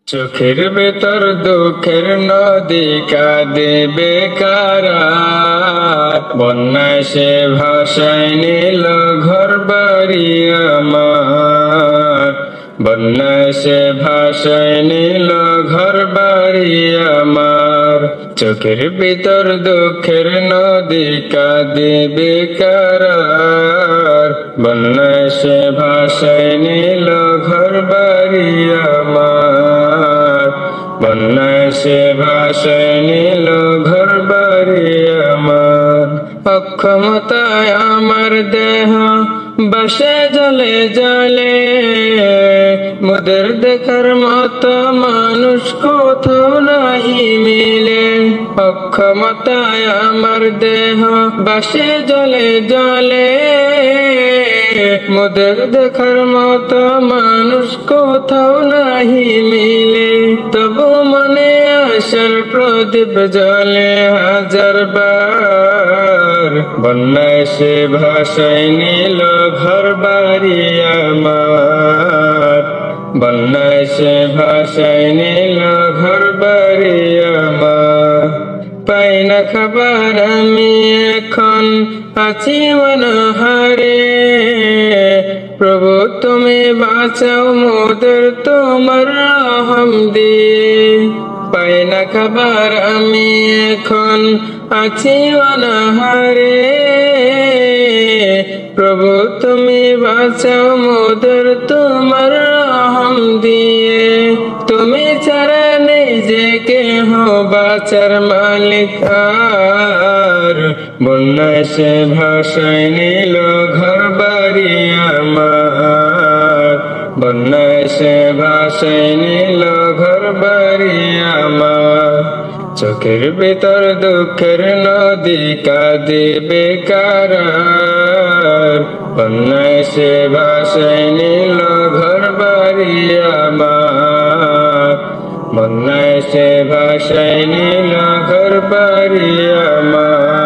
চোখের ভেতর দুঃখের নদী কাঁদে বেকারা, বন্যায় সে ভাসায় নিল ঘর বাড়ি আমার। বন্যায় সে ভাসায় নিল ঘর বাড়ি আমার। চোখের ভিতর দুঃখের নদী কাঁদে বেকারা, বন্যায় সে ভাসায় নিল ঘর বাড়ি আমার। বন্যায় সে ভাসায় নিল ঘর বাড়ি আমার। অক্ষমতায় আমার দেহ বাসে জলে জলে, মোদের দেখার মতো মানুষ কোথাও নাহি মিলে। অক্ষমতায় আমার দেহ বাসে জলে জলে, মোদের দেখার মতো মানুষ কোথাও নাহি মিলে। তবু মনে আশার প্রদীপ জ্বলে হাজার বার, বন্যায় সে ভাসায় নিল ঘর বাড়ি আমার। বন্যায় সে ভাসায় নিল ঘর বাড়ি আমার। পাই না খাবার আমি এখন আছি অনাহারে, প্রভু তুমি বাঁচাও মোদের তোমার রহম দিয়ে। পাই না খাবার আমি এখন আছি অনাহারে, প্রভু তুমি বাঁচাও মোদের তোমার রহম দিয়ে। তুমি ছাড়া নেই যে কেহ বাঁচার মালিক আর, বন্যায় সে ভাসায় নিল ঘর বাড়ি আমার। বন্যায় সে ভাসায় নিল ঘর বাড়ি আমার। চোখের ভিতর দুঃখের নদী কাঁদে বেকারা, বন্যায় সে ভাসায় নিল ঘর বাড়ি আমার। বন্যায় সে ভাসায় নিল ঘর বাড়ি আমার।